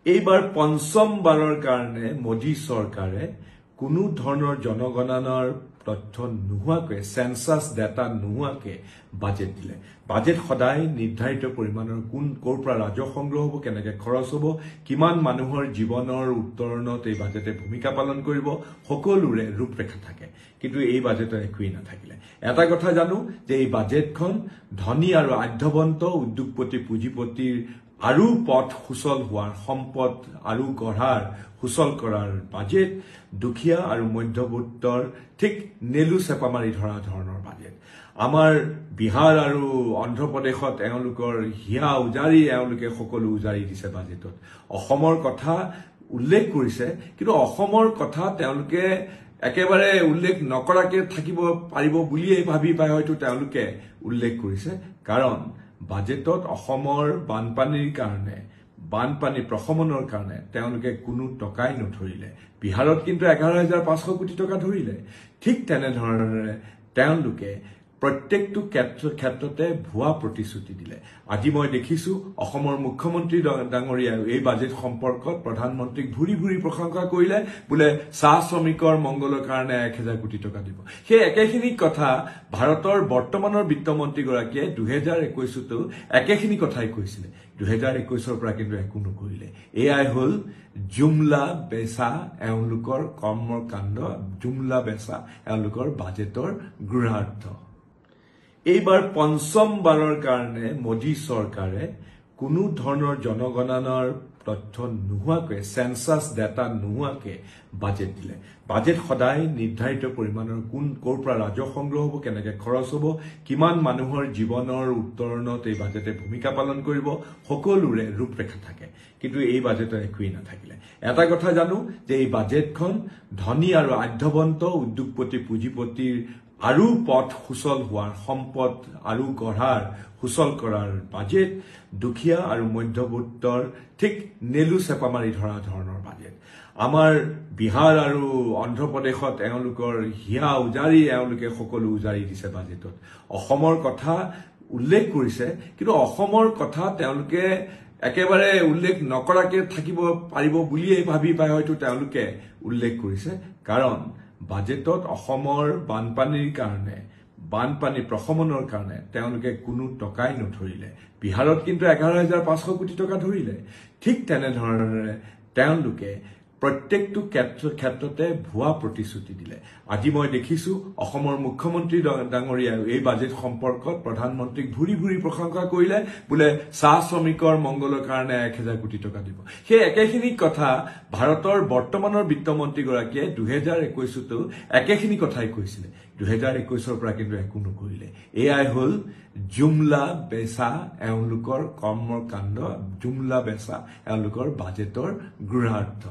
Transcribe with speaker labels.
Speaker 1: এইবাৰ পঞ্চমবাৰৰ কাৰণে মোদী চৰকাৰে কোনো ধৰণৰ জনগণনাৰ তথ্য নোহোৱাকৈ সেন্সাস ডাটা নোহোৱাকৈ বাজেট দিলে। বাজেট সদায় নিৰ্ধাৰিত পৰিমাণৰ কোৰ পৰা ৰাজহ সংগ্ৰহ হ'ব, কেনেকৈ খৰচ হ'ব, কিমান মানুহৰ জীৱনৰ উত্তৰণত এই বাজেটে ভূমিকা পালন কৰিব, সকলোৰে ৰূপৰেখা থাকে। কিন্তু এই বাজেটৰ একোৱেই নাথাকিলে। এটা কথা জানো যে এই বাজেটখন ধনী আৰু আঢ্যবন্ত উদ্যোগপতি পুঁজিপতিৰ আৰু পথ সুচল হোৱাৰ, সম্পদ আৰু গঢ়াৰ সুচল কৰাৰ বাজেট, দুখীয়া আৰু মধ্যবিত্তৰ ঠিক নেলু চেপা মাৰি ধৰা ধৰণৰ বাজেট। আমাৰ বিহাৰ আৰু অন্ধ্ৰপ্ৰদেশত এওঁলোকৰ হিয়া উজাৰি এওঁলোকে সকলো উজাৰি দিছে বাজেটত। অসমৰ কথা উল্লেখ কৰিছে, কিন্তু অসমৰ কথা তেওঁলোকে একেবাৰে উল্লেখ নকৰাকে থাকিব পাৰিব বুলিয়ে ভাবি পাই হয়তো তেওঁলোকে উল্লেখ কৰিছে। কাৰণ বাজেটত অসমৰ বানপানীৰ কাৰণে, বানপানী প্ৰশমনৰ কাৰণে তেওঁলোকে কোনো টকাই নধৰিলে। বিহাৰত কিন্তু 11,500 কোটি টকা ধৰিলে। ঠিক তেনেধৰণে তেওঁলোকে প্ৰত্যেকটো ক্ষেত্ৰতে ভুৱা প্ৰতিশ্ৰুতি দিলে। আজি মই দেখিছো অসমৰ মুখ্যমন্ত্ৰী ডাঙৰীয়াই এই বাজেট সম্পৰ্কত প্ৰধানমন্ত্ৰীক ভুৰি ভুৰি প্ৰশংসা কৰিলে, বোলে চাহ শ্ৰমিকৰ মংগলৰ কাৰণে 1,000 কোটি টকা দিব। সেই একেখিনি কথা ভাৰতৰ বৰ্তমানৰ বিত্তমন্ত্ৰীগৰাকীয়ে 2021তো একেখিনি কথাই কৈছিলে। 2021ৰ পৰা কিন্তু একো নকৰিলে। এয়াই হ'ল জুমলা বেচা এওঁলোকৰ কৰ্মকাণ্ড, জুমলা বেচা এওঁলোকৰ বাজেটৰ গূঢ়াৰ্থ। এইবাৰ পঞ্চমবাৰৰ কাৰণে মোদী চৰকাৰে কোনো ধৰণৰ জনগণনাৰ তথ্য নোহোৱাকৈ, সেন্সাস ডাটা নোহোৱাকৈ বাজেট দিলে। বাজেট সদায় নিৰ্ধাৰিত পৰিমাণৰ কোৰ পৰা ৰাজহ সংগ্ৰহ হ'ব, কেনেকৈ খৰচ হ'ব, কিমান মানুহৰ জীৱনৰ উত্তৰণত এই বাজেটে ভূমিকা পালন কৰিব, সকলোৰে ৰূপৰেখা থাকে। কিন্তু এই বাজেটৰ একোৱেই নাথাকিলে। এটা কথা জানো যে এই বাজেটখন ধনী আৰু আঢ্যবন্ত উদ্যোগপতি পুঁজিপতিৰ আৰু পথ সুচল হোৱাৰ, সম্পদ আৰু গঢ়াৰ সুচল কৰাৰ বাজেট, দুখীয়া আৰু মধ্যবিত্তৰ ঠিক নেলু চেপা মাৰি ধৰা ধৰণৰ বাজেট। আমাৰ বিহাৰ আৰু অন্ধ্ৰপ্ৰদেশত এওঁলোকৰ হিয়া উজাৰি এওঁলোকে সকলো উজাৰি দিছে বাজেটত। অসমৰ কথা উল্লেখ কৰিছে, কিন্তু অসমৰ কথা তেওঁলোকে একেবাৰে উল্লেখ নকৰাকে থাকিব পাৰিব বুলিয়ে ভাবি পাই হয়তো তেওঁলোকে উল্লেখ কৰিছে। কাৰণ বাজেটত অসমৰ বানপানীৰ কাৰণে, বানপানী প্ৰশমনৰ কাৰণে তেওঁলোকে কোনো টকাই নধৰিলে। বিহাৰত কিন্তু 11,500 কোটি টকা ধৰিলে। ঠিক তেনেধৰণে তেওঁলোকে প্ৰত্যেকটো ক্ষেত্ৰতে ভুৱা প্ৰতিশ্ৰুতি দিলে। আজি মই দেখিছো অসমৰ মুখ্যমন্ত্ৰী ডাঙৰীয়াই এই বাজেট সম্পৰ্কত প্ৰধানমন্ত্ৰীক ভুৰি ভুৰি প্ৰশংসা কৰিলে, বোলে চাহ শ্ৰমিকৰ মংগলৰ কাৰণে 1,000 কোটি টকা দিব। সেই একেখিনি কথা ভাৰতৰ বৰ্তমানৰ বিত্তমন্ত্ৰীগৰাকীয়ে 2021তো একেখিনি কথাই কৈছিলে। 2021ৰ পৰা কিন্তু একো নকৰিলে। এয়াই হ'ল জুমলা বেচা এওঁলোকৰ কৰ্মকাণ্ড, জুমলা বেচা এওঁলোকৰ বাজেটৰ গূঢ়াৰ্থ।